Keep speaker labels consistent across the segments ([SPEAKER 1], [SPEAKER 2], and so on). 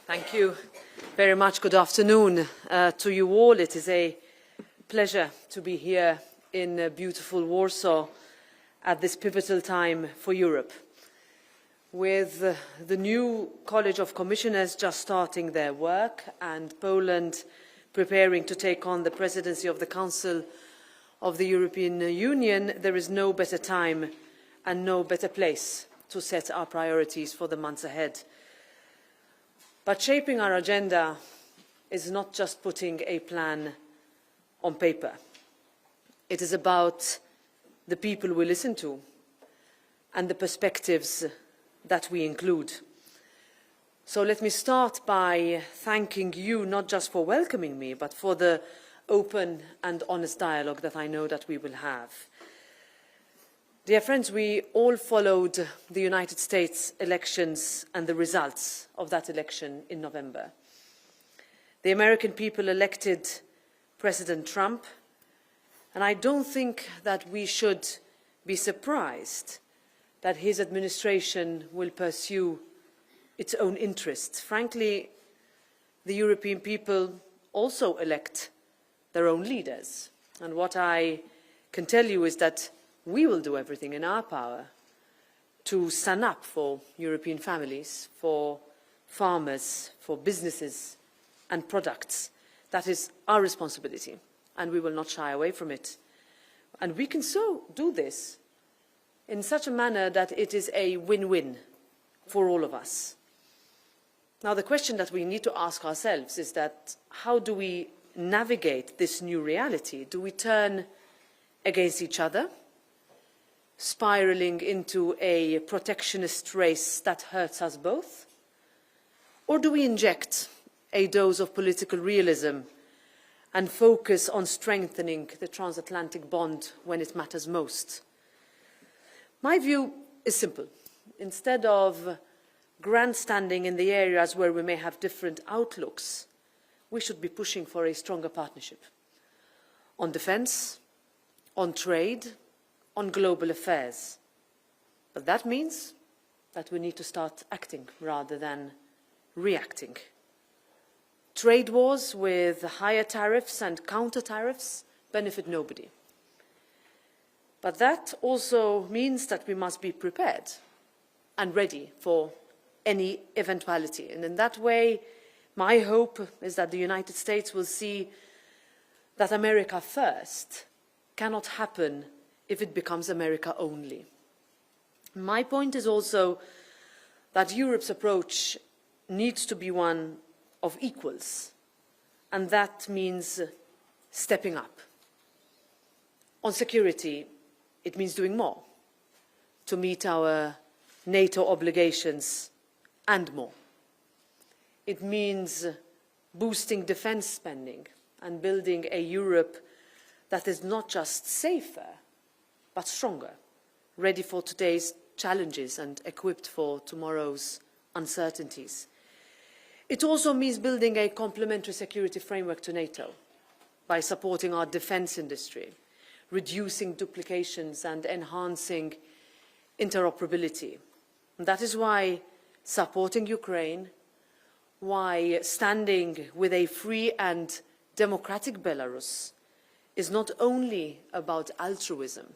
[SPEAKER 1] Thank you very much. Good afternoon to you all. It is a pleasure to be here in beautiful Warsaw at this pivotal time for Europe. With the new College of Commissioners just starting their work and Poland preparing to take on the presidency of the Council of the European Union, there is no better time and no better place to set our priorities for the months ahead. But shaping our agenda is not just putting a plan on paper. It is about the people we listen to and the perspectives that we include. So let me start by thanking you not just for welcoming me, but for the open and honest dialogue that I know that we will have. Dear friends, we all followed the United States elections and the results of that election in November. The American people elected President Trump, and I don't think that we should be surprised that his administration will pursue its own interests. Frankly, the European people also elect their own leaders. And what I can tell you is that we will do everything in our power to stand up for European families, for farmers, for businesses and products. That is our responsibility, and we will not shy away from it. And we can so do this in such a manner that it is a win-win for all of us. Now, the question that we need to ask ourselves is that how do we navigate this new reality? Do we turn against each other, spiraling into a protectionist race that hurts us both? Or do we inject a dose of political realism and focus on strengthening the transatlantic bond when it matters most? My view is simple. Instead of grandstanding in the areas where we may have different outlooks, we should be pushing for a stronger partnership on defence, on trade, on global affairs. But that means that we need to start acting rather than reacting. Trade wars with higher tariffs and counter tariffs benefit nobody. But that also means that we must be prepared and ready for any eventuality. And in that way, my hope is that the United States will see that America first cannot happen if it becomes America only. My point is also that Europe's approach needs to be one of equals, and that means stepping up. On security, it means doing more to meet our NATO obligations and more. It means boosting defence spending and building a Europe that is not just safer, but stronger, ready for today's challenges and equipped for tomorrow's uncertainties. It also means building a complementary security framework to NATO by supporting our defence industry, reducing duplications and enhancing interoperability. And that is why supporting Ukraine, why standing with a free and democratic Belarus is not only about altruism,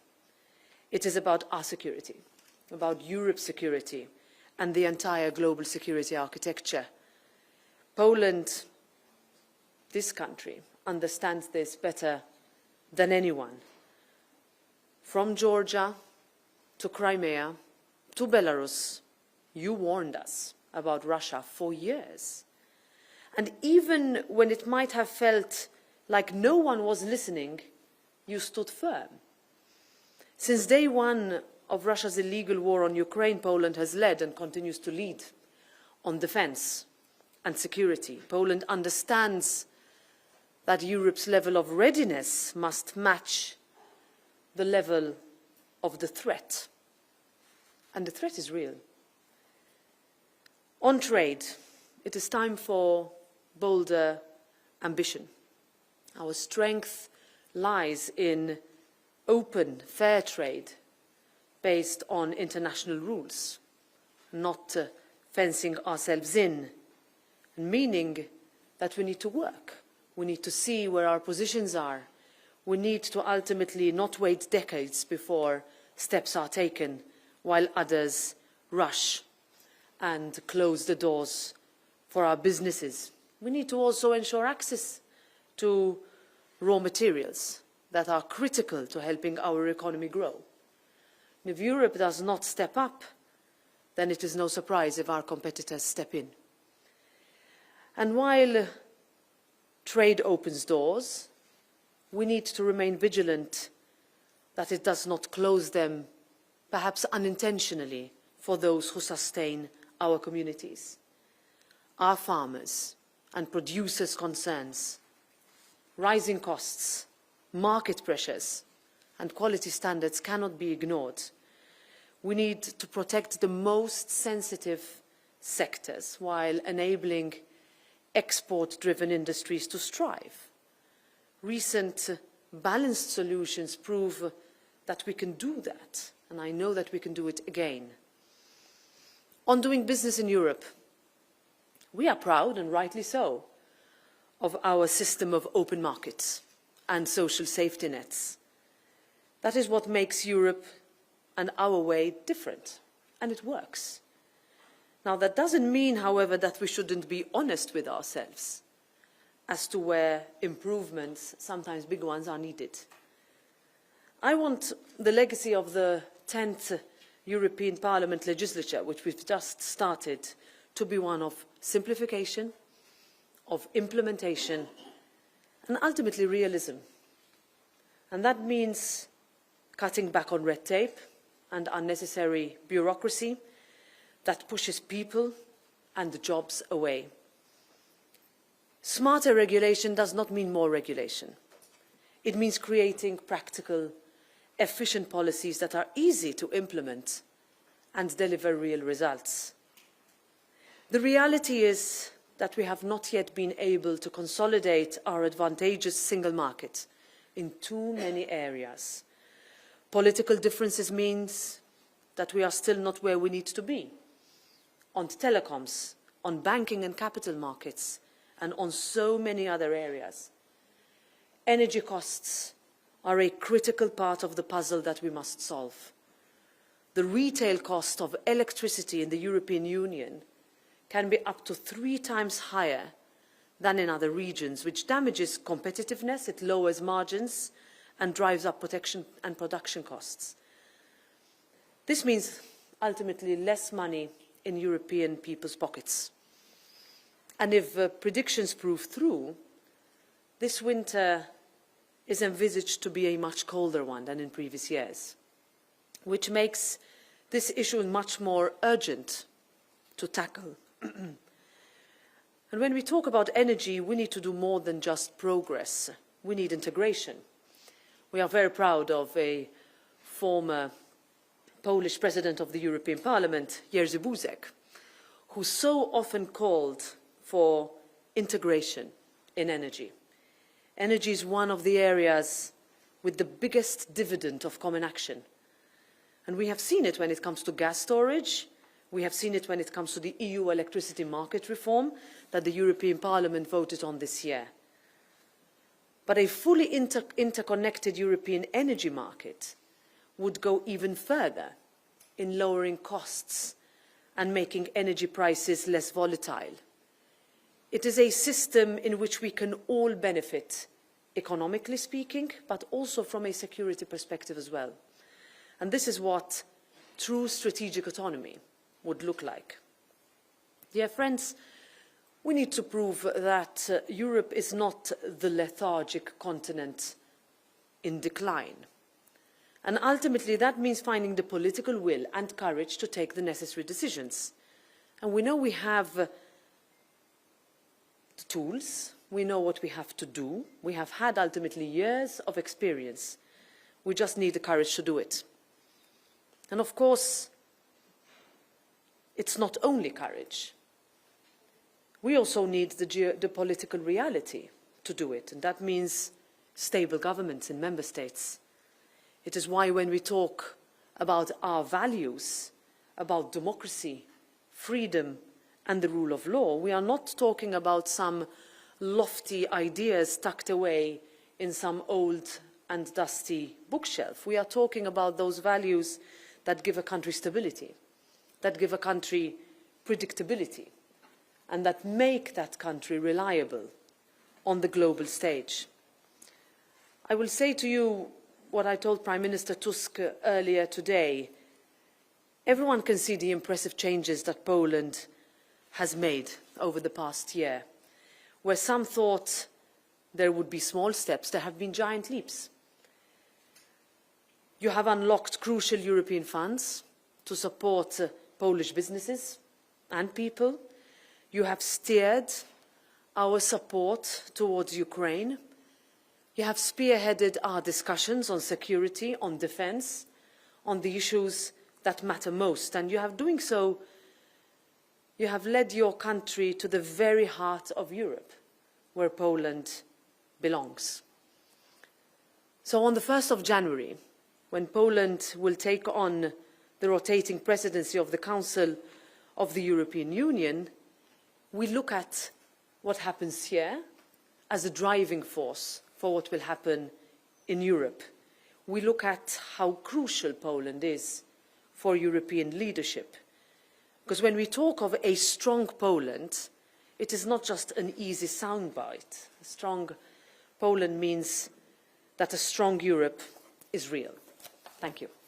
[SPEAKER 1] it is about our security, about Europe's security and the entire global security architecture. Poland, this country, understands this better than anyone. From Georgia to Crimea to Belarus, you warned us about Russia for years. And even when it might have felt like no one was listening, you stood firm. Since day one of Russia's illegal war on Ukraine, Poland has led and continues to lead on defence and security. Poland understands that Europe's level of readiness must match the level of the threat. And the threat is real. On trade, it is time for bolder ambition. Our strength lies in open, fair trade based on international rules, not fencing ourselves in meaning that we need to work. We need to see where our positions are. We need to ultimately not wait decades before steps are taken while others rush and close the doors for our businesses. We need to also ensure access to raw materials that are critical to helping our economy grow. And if Europe does not step up, then it is no surprise if our competitors step in. And while trade opens doors, we need to remain vigilant that it does not close them, perhaps unintentionally, for those who sustain our communities. Our farmers and producers' concerns, rising costs, market pressures, and quality standards cannot be ignored. We need to protect the most sensitive sectors while enabling export-driven industries to strive. Recent balanced solutions prove that we can do that, and I know that we can do it again. On doing business in Europe, we are proud, and rightly so, of our system of open markets and social safety nets. That is what makes Europe and our way different, and it works. Now, that doesn't mean, however, that we shouldn't be honest with ourselves as to where improvements, sometimes big ones, are needed. I want the legacy of the 10th European Parliament legislature, which we've just started, to be one of simplification, of implementation, and ultimately realism. And that means cutting back on red tape and unnecessary bureaucracy that pushes people and jobs away. Smarter regulation does not mean more regulation. It means creating practical, efficient policies that are easy to implement and deliver real results. The reality is that we have not yet been able to consolidate our advantageous single market in too many areas. Political differences means that we are still not where we need to be on telecoms, on banking and capital markets, and on so many other areas. Energy costs are a critical part of the puzzle that we must solve. The retail cost of electricity in the European Union can be up to 3 times higher than in other regions, which damages competitiveness, it lowers margins, and drives up protection and production costs. This means ultimately less money in European people's pockets. And if predictions prove true, this winter is envisaged to be a much colder one than in previous years, which makes this issue much more urgent to tackle. And when we talk about energy, we need to do more than just progress. We need integration. We are very proud of a former Polish President of the European Parliament, Jerzy Buzek, who so often called for integration in energy. Energy is one of the areas with the biggest dividend of common action. And we have seen it when it comes to gas storage. We have seen it when it comes to the EU electricity market reform that the European Parliament voted on this year. But a fully interconnected European energy market would go even further in lowering costs and making energy prices less volatile. It is a system in which we can all benefit, economically speaking, but also from a security perspective as well. And this is what true strategic autonomy would look like. Dear friends, we need to prove that Europe is not the lethargic continent in decline. And ultimately, that means finding the political will and courage to take the necessary decisions. And we know we have the tools. We know what we have to do. We have had ultimately years of experience. We just need the courage to do it. And of course, it's not only courage. We also need the political reality to do it, and that means stable governments in member states. It is why when we talk about our values, about democracy, freedom, and the rule of law, we are not talking about some lofty ideas tucked away in some old and dusty bookshelf. We are talking about those values that give a country stability, that give a country predictability, and that make that country reliable on the global stage. I will say to you what I told Prime Minister Tusk earlier today. Everyone can see the impressive changes that Poland has made over the past year. Where some thought there would be small steps, there have been giant leaps. You have unlocked crucial European funds to support Polish businesses and people. You have steered our support towards Ukraine. You have spearheaded our discussions on security, on defence, on the issues that matter most. And you have doing so, you have led your country to the very heart of Europe, where Poland belongs. So on the 1st of January, when Poland will take on the rotating presidency of the Council of the European Union, we look at what happens here as a driving force for what will happen in Europe. We look at how crucial Poland is for European leadership. Because when we talk of a strong Poland, it is not just an easy soundbite. A strong Poland means that a strong Europe is real. Thank you.